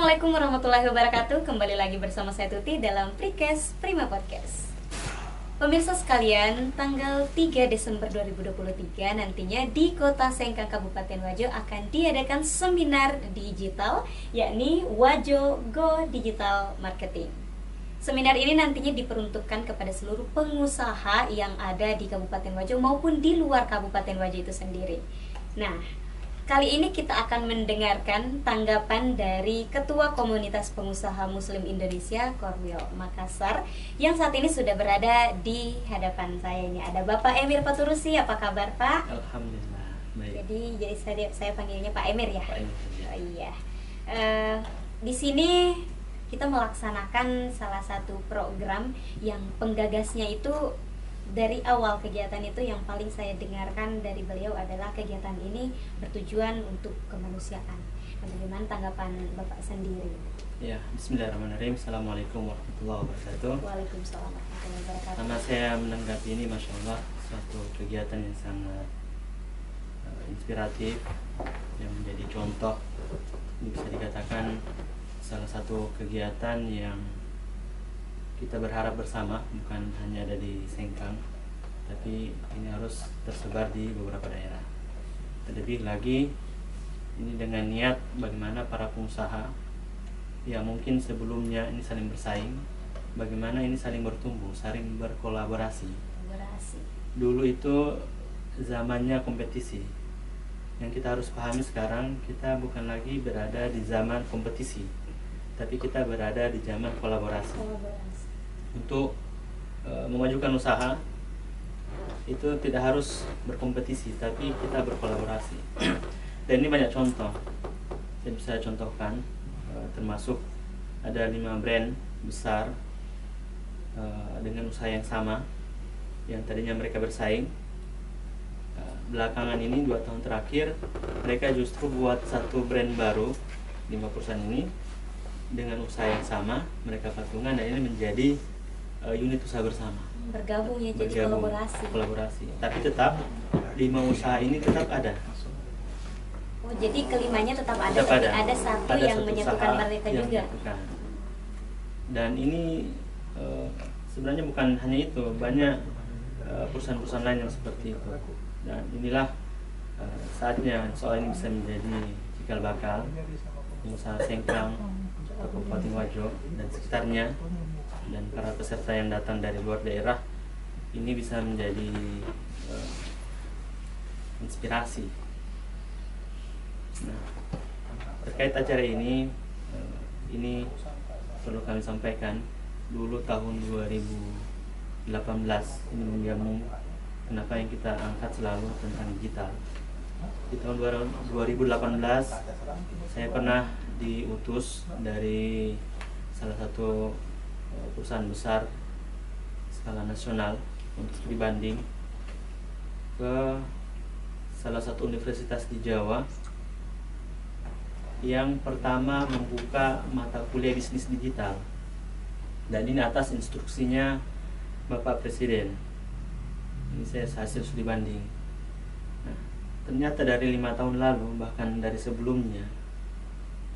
Assalamualaikum warahmatullahi wabarakatuh. Kembali lagi bersama saya Tuti dalam Prikes Prima Podcast. Pemirsa sekalian, tanggal 3 Desember 2023 nantinya di Kota Sengkang Kabupaten Wajo akan diadakan seminar digital, yakni Wajo Go Digital Marketing. Seminar ini nantinya diperuntukkan kepada seluruh pengusaha yang ada di Kabupaten Wajo maupun di luar Kabupaten Wajo itu sendiri. Nah, kali ini kita akan mendengarkan tanggapan dari Ketua Komunitas Pengusaha Muslim Indonesia Korwil Makassar yang saat ini sudah berada di hadapan saya. Ini ada Bapak Emir Paturusi. Apa kabar, Pak? Alhamdulillah baik. Jadi saya panggilnya Pak Emir ya. Pak Emir, ya. Oh iya. Di sini kita melaksanakan salah satu program yang penggagasnya itu dari awal kegiatan itu yang paling saya dengarkan dari beliau adalah kegiatan ini bertujuan untuk kemanusiaan. Bagaimana tanggapan Bapak sendiri? Ya, Bismillahirrahmanirrahim. Assalamualaikum warahmatullahi wabarakatuh. Waalaikumsalam warahmatullahi wabarakatuh. Karena saya menanggapi ini, Masya Allah, suatu kegiatan yang sangat inspiratif, yang menjadi contoh. Ini bisa dikatakan salah satu kegiatan yang kita berharap bersama, bukan hanya ada di Sengkang, tapi ini harus tersebar di beberapa daerah. Terlebih lagi ini dengan niat bagaimana para pengusaha yang mungkin sebelumnya ini saling bersaing, bagaimana ini saling bertumbuh, saling berkolaborasi. Dulu itu zamannya kompetisi. Yang kita harus pahami sekarang, kita bukan lagi berada di zaman kompetisi, tapi kita berada di zaman kolaborasi. Untuk memajukan usaha itu tidak harus berkompetisi, tapi kita berkolaborasi. Dan ini banyak contoh yang bisa saya contohkan, termasuk ada 5 brand besar dengan usaha yang sama, yang tadinya mereka bersaing. Belakangan ini 2 tahun terakhir mereka justru buat satu brand baru, 5 perusahaan ini dengan usaha yang sama, mereka patungan dan ini menjadi unit usaha bersama. Bergabung ya, jadi kolaborasi. Tapi tetap 5 usaha ini tetap ada. Oh, jadi kelimanya tetap ada, tapi ada satu yang menyatukan mereka juga. Dan ini sebenarnya bukan hanya itu, banyak perusahaan-perusahaan lain yang seperti itu. Dan inilah saatnya soal ini bisa menjadi cikal bakal pengusaha Sengkang, Kabupaten Wajo dan sekitarnya, dan para peserta yang datang dari luar daerah ini bisa menjadi inspirasi. Nah, terkait acara ini perlu kami sampaikan, dulu tahun 2018 ini menjamu kenapa yang kita angkat selalu tentang digital. Di tahun 2018 saya pernah diutus dari salah satu perusahaan besar skala nasional untuk studi banding ke salah satu universitas di Jawa yang pertama membuka mata kuliah bisnis digital, dan ini atas instruksinya Bapak Presiden. Ini saya hasil studi banding. Nah, ternyata dari 5 tahun lalu, bahkan dari sebelumnya,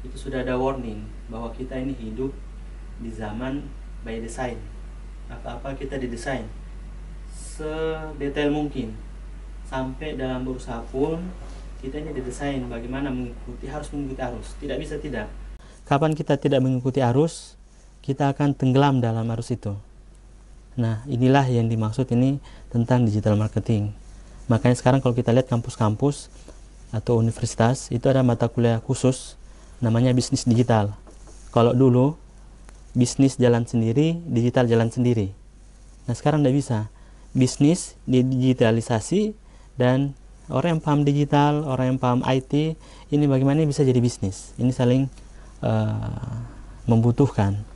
itu sudah ada warning bahwa kita ini hidup di zaman by design. Apa-apa kita didesain sedetail mungkin, sampai dalam berusaha pun kita ini didesain bagaimana harus mengikuti arus. Tidak bisa tidak. Kapan kita tidak mengikuti arus, kita akan tenggelam dalam arus itu. Nah, inilah yang dimaksud ini tentang digital marketing. Makanya sekarang kalau kita lihat kampus-kampus atau universitas itu ada mata kuliah khusus namanya bisnis digital. Kalau dulu bisnis jalan sendiri, digital jalan sendiri. Nah, sekarang tidak bisa. Bisnis didigitalisasi, dan orang yang paham digital, orang yang paham IT, ini bagaimana bisa jadi bisnis. Ini saling membutuhkan.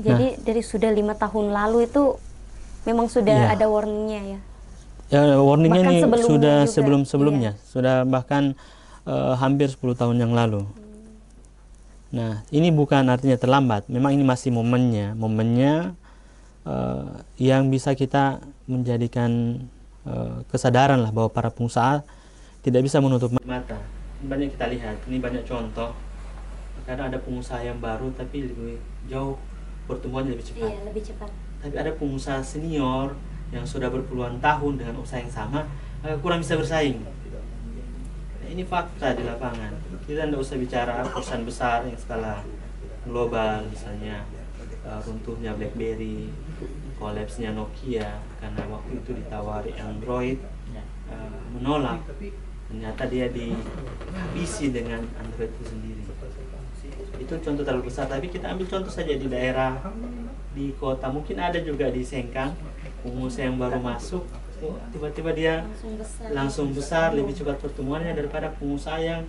Jadi dari sudah 5 tahun lalu itu memang sudah ada warningnya ya? Ya, warningnya ini sudah sebelum-sebelumnya, sudah bahkan hampir 10 tahun yang lalu. Nah, ini bukan artinya terlambat, memang ini masih momennya yang bisa kita menjadikan kesadaran lah bahwa para pengusaha tidak bisa menutup mata. Banyak kita lihat, ini banyak contoh kadang ada pengusaha yang baru tapi lebih jauh pertumbuhannya lebih cepat. Iya, lebih cepat. Tapi ada pengusaha senior yang sudah berpuluhan tahun dengan usaha yang sama kurang bisa bersaing. Nah, ini fakta di lapangan. Kita tidak usah bicara perusahaan besar yang skala global, misalnya runtuhnya BlackBerry, kolapsnya Nokia karena waktu itu ditawari Android, menolak. Ternyata dia dihabisi dengan Android itu sendiri. Itu contoh terlalu besar, tapi kita ambil contoh saja di daerah, di kota. Mungkin ada juga di Sengkang, pengusaha yang baru masuk, tiba-tiba dia langsung besar, lebih cepat pertumbuhannya daripada pengusaha yang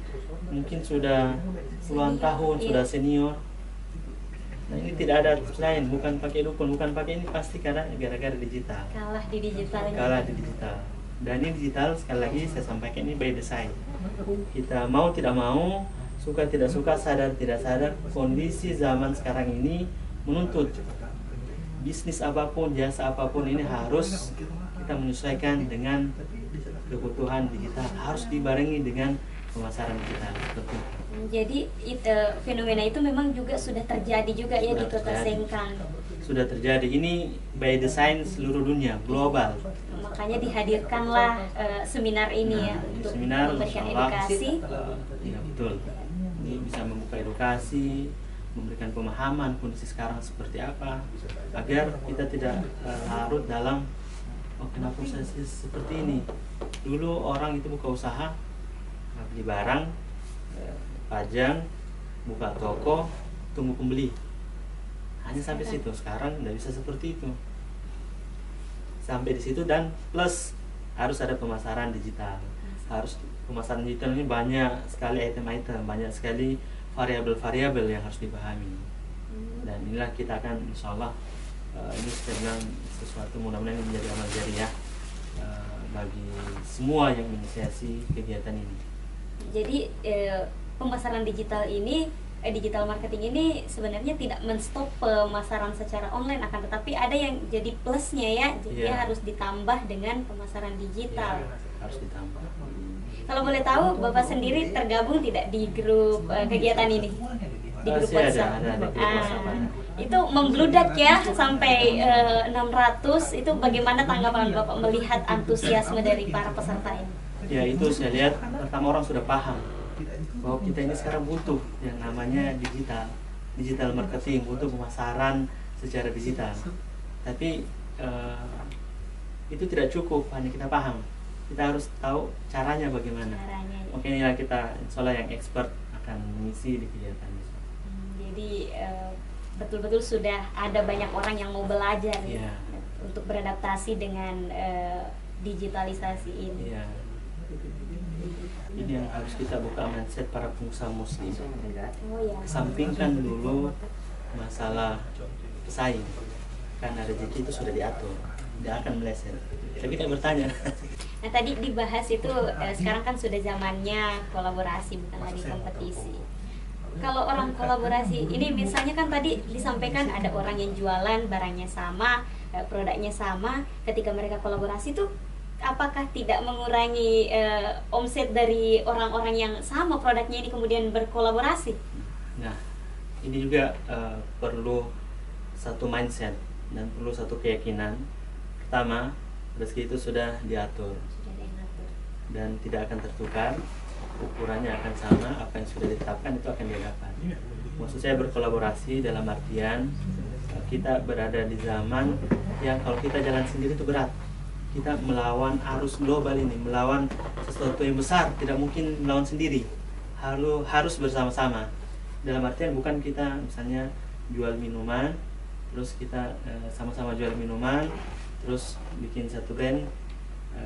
mungkin sudah puluhan tahun, sudah senior. Nah, ini tidak ada lain, bukan pakai dukun, bukan pakai ini, pasti karena gara-gara digital. Kalah di digital. Kalah di digital. Dan ini digital, sekali lagi saya sampaikan, ini by design. Kita mau tidak mau, suka tidak suka, sadar tidak sadar, kondisi zaman sekarang ini menuntut bisnis apapun, jasa apapun ini harus kita menyesuaikan dengan kebutuhan digital, harus dibarengi dengan pemasaran digital. Betul. Jadi fenomena itu memang juga sudah terjadi juga ya di kota Sengkang. Sudah terjadi, ini by design seluruh dunia, global. Makanya dihadirkanlah seminar ini ya, untuk seminar memberikan edukasi. Ya betul. Ini bisa membuka edukasi, memberikan pemahaman kondisi sekarang seperti apa, agar kita tidak larut dalam kenapa usaha seperti ini. Dulu orang itu buka usaha, beli barang, pajang, buka toko, tunggu pembeli. Hanya sampai situ. Sekarang tidak bisa seperti itu. Sampai di situ, dan plus harus ada pemasaran digital. Harus pemasaran digital ini banyak sekali item-item, banyak sekali variabel-variabel yang harus dipahami. Dan inilah kita akan insya Allah ini saya bilang sesuatu mudah-mudahan ini menjadi amal jariah bagi semua yang menginisiasi kegiatan ini. Jadi pemasaran digital ini, digital marketing ini sebenarnya tidak menstop pemasaran secara online, akan tetapi ada yang jadi plusnya ya, jadi harus ditambah dengan pemasaran digital. Harus ditambah. Kalau boleh tahu, Bapak sendiri tergabung tidak di grup kegiatan ini? Di grup WhatsApp. Ada Itu membludak ya sampai 600. Itu bagaimana tanggapan Bapak melihat antusiasme dari para peserta ini? Ya, itu saya lihat pertama orang sudah paham bahwa kita ini sekarang butuh yang namanya digital marketing, butuh pemasaran secara digital. Tapi itu tidak cukup hanya kita paham, kita harus tahu caranya bagaimana. Oke, inilah kita insya Allah yang expert akan mengisi di kegiatan ini. Jadi betul-betul sudah ada banyak orang yang mau belajar untuk beradaptasi dengan digitalisasi ini. Ini yang harus kita buka mindset para pengusaha muslim. Sampingkan dulu masalah pesaing, karena rezeki itu sudah diatur, tidak akan meleset. Tapi kita bertanya. Nah, tadi dibahas itu sekarang kan sudah zamannya kolaborasi, bukan lagi kompetisi. Kalau orang kolaborasi ini misalnya kan tadi disampaikan ada orang yang jualan barangnya sama, produknya sama, ketika mereka kolaborasi tuh apakah tidak mengurangi omset dari orang-orang yang sama produknya ini kemudian berkolaborasi? Nah, ini juga perlu satu mindset dan perlu satu keyakinan. Pertama, rezeki itu sudah diatur dan tidak akan tertukar, ukurannya akan sama, apa yang sudah ditetapkan itu akan didapat. Maksud saya berkolaborasi dalam artian kita berada di zaman yang kalau kita jalan sendiri itu berat. Kita melawan arus global ini, melawan sesuatu yang besar, tidak mungkin melawan sendiri. Harus bersama-sama. Dalam artian bukan kita misalnya jual minuman, terus kita sama-sama jual minuman, terus bikin satu brand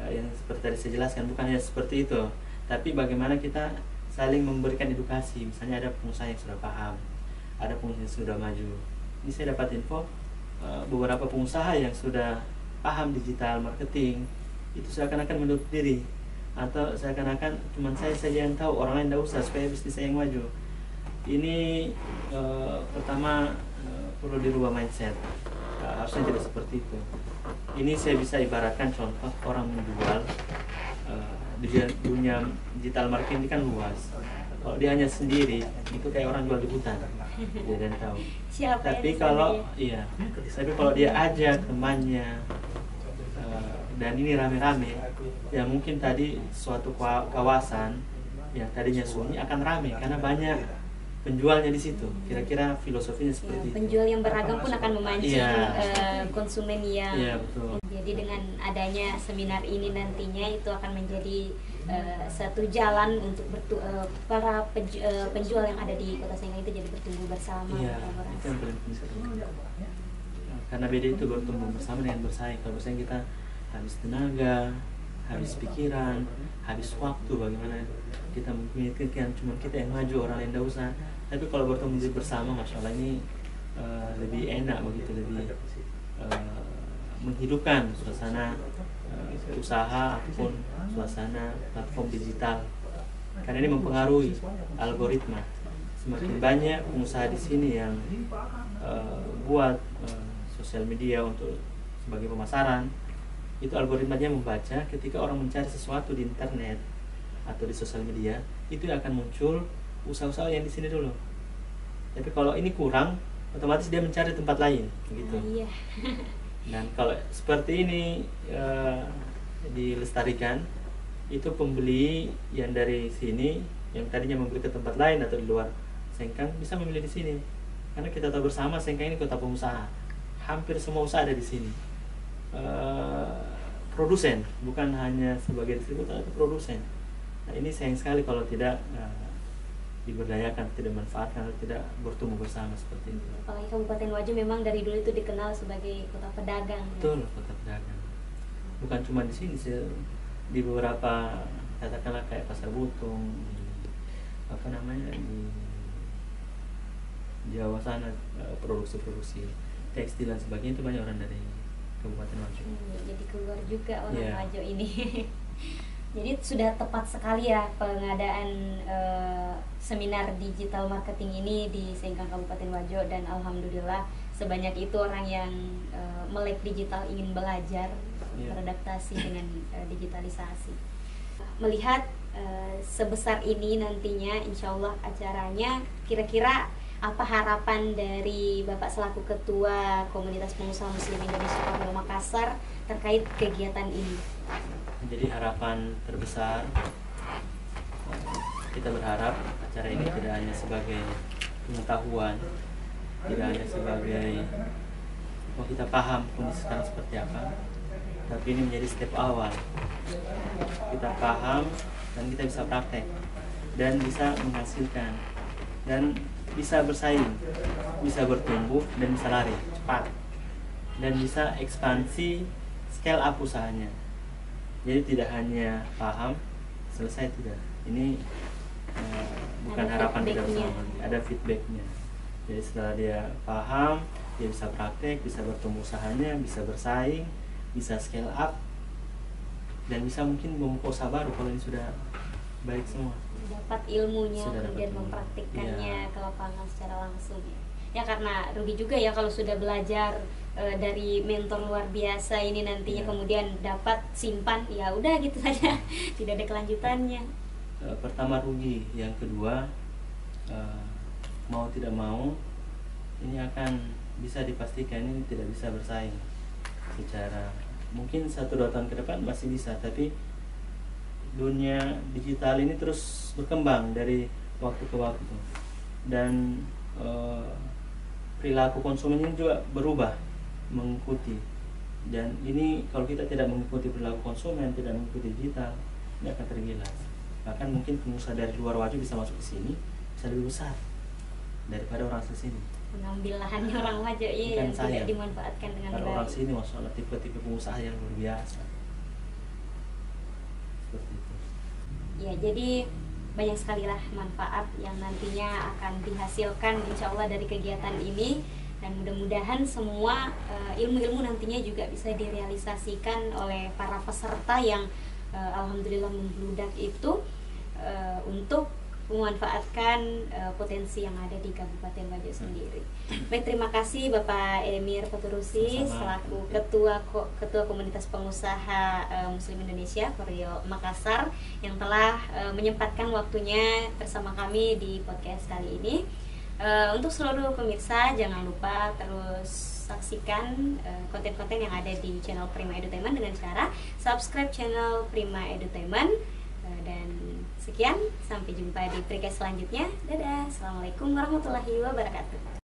yang seperti tadi saya jelaskan, bukan hanya seperti itu. Tapi bagaimana kita saling memberikan edukasi. Misalnya ada pengusaha yang sudah paham, ada pengusaha yang sudah maju. Ini saya dapat info beberapa pengusaha yang sudah paham digital marketing itu seakan-akan menutup diri, atau seakan-akan cuma saya saja yang tahu, orang lain tidak usah supaya bisnis saya yang maju. Ini pertama perlu dirubah mindset. Harusnya tidak seperti itu. Ini saya bisa ibaratkan contoh orang menjual. Di dunia digital marketing ini kan luas. Kalau dia hanya sendiri, itu kayak orang jual di hutan, dia dan tahu. Siapa Tapi yang kalau dia? iya, tapi kalau dia ajak temannya dan ini rame-rame, ya mungkin tadi suatu kawasan yang tadinya sunyi akan rame karena banyak penjualnya di situ. Kira-kira filosofinya Ya, seperti itu. penjual yang beragam pun akan memancing konsumen yang betul. jadi dengan adanya seminar ini nantinya itu akan menjadi satu jalan untuk para penjual yang ada di Kota Sengkang itu jadi bertumbuh bersama. Iya, itu yang paling penting. Karena beda itu bertumbuh bersama dengan bersaing. Kalau bersaing kita habis tenaga, habis pikiran, habis waktu, bagaimana kita memikirkan cuma kita yang maju, orang lain tidak usah. Tapi kalau bertumbuh bersama, masya Allah ini lebih enak begitu, lebih menghidupkan suasana usaha ataupun suasana platform digital. Karena ini mempengaruhi algoritma. Semakin banyak pengusaha di sini yang buat sosial media untuk sebagai pemasaran, itu algoritmanya membaca ketika orang mencari sesuatu di internet atau di sosial media, itu akan muncul usaha-usaha yang di sini dulu. Tapi kalau ini kurang, otomatis dia mencari tempat lain, gitu. Iya. Dan kalau seperti ini dilestarikan, itu pembeli yang dari sini, yang tadinya membeli ke tempat lain atau di luar Sengkang bisa memilih di sini. Karena kita tahu bersama Sengkang ini kota pengusaha, hampir semua usaha ada di sini. Produsen, bukan hanya sebagai distributor, tapi produsen. Nah ini sayang sekali kalau tidak diberdayakan, tidak manfaatkan, atau tidak bertumbuh bersama seperti itu. Apalagi Kabupaten Wajo memang dari dulu itu dikenal sebagai kota pedagang. Betul, kota pedagang. Bukan cuma di sini, di beberapa katakanlah kayak Pasar Butung, di Jawa sana, produksi tekstil dan sebagainya itu banyak orang dari Kabupaten Wajo. Jadi keluar juga orang Yeah. Wajo ini. Jadi sudah tepat sekali ya pengadaan seminar digital marketing ini di Sengkang Kabupaten Wajo, dan alhamdulillah sebanyak itu orang yang melek digital ingin belajar beradaptasi dengan digitalisasi. Melihat sebesar ini nantinya insya Allah acaranya, kira-kira apa harapan dari Bapak selaku Ketua Komunitas Pengusaha Muslim Indonesia Kota Makassar terkait kegiatan ini? Jadi harapan terbesar, kita berharap acara ini tidak hanya sebagai pengetahuan, tidak hanya sebagai kita paham kondisi sekarang seperti apa, tapi ini menjadi step awal. Kita paham dan kita bisa praktek dan bisa menghasilkan dan bisa bersaing, bisa bertumbuh dan bisa lari cepat dan bisa ekspansi, scale up usahanya. Jadi tidak hanya paham selesai, tidak. Ini bukan ada harapan kita bersama, ada feedbacknya. Jadi setelah dia paham, dia bisa praktek, bisa bertumbuh usahanya, bisa bersaing, bisa scale up, dan bisa mungkin membuka usaha baru kalau ini sudah baik semua. Dapat ilmunya, Sudah kemudian dapat ilmu. mempraktikkannya Iya. ke lapangan secara langsung ya. Karena rugi juga ya kalau sudah belajar dari mentor luar biasa ini nantinya Iya. kemudian dapat simpan ya udah gitu saja tidak ada kelanjutannya. Pertama rugi, yang kedua mau tidak mau ini akan bisa dipastikan ini tidak bisa bersaing secara, mungkin 1-2 tahun ke depan masih bisa, tapi dunia digital ini terus berkembang dari waktu ke waktu, dan perilaku konsumen ini juga berubah mengikuti. Dan ini kalau kita tidak mengikuti perilaku konsumen, tidak mengikuti digital, ini akan tergilas. Bahkan mungkin pengusaha dari luar Wajo bisa masuk ke sini, bisa lebih besar daripada orang asli sini. Mengambil lahannya orang Wajo Bukan yang saya. tidak dimanfaatkan dengan Kalau orang baik. sini, masya Allah, tipe-tipe pengusaha yang luar biasa. Seperti itu. Ya, jadi banyak sekali lah manfaat yang nantinya akan dihasilkan insya Allah dari kegiatan ini, dan mudah-mudahan semua ilmu-ilmu nantinya juga bisa direalisasikan oleh para peserta yang alhamdulillah membludak itu untuk memanfaatkan potensi yang ada di Kabupaten Bajo sendiri. Baik, terima kasih Bapak Emir Paturusi selaku Ketua Komunitas Pengusaha Muslim Indonesia Koreo Makassar yang telah menyempatkan waktunya bersama kami di podcast kali ini. Untuk seluruh pemirsa, jangan lupa terus saksikan konten-konten yang ada di channel Prima Edutainment dengan cara subscribe channel Prima Edutainment. Dan sekian, sampai jumpa di podcast selanjutnya. Dadah, assalamualaikum warahmatullahi wabarakatuh.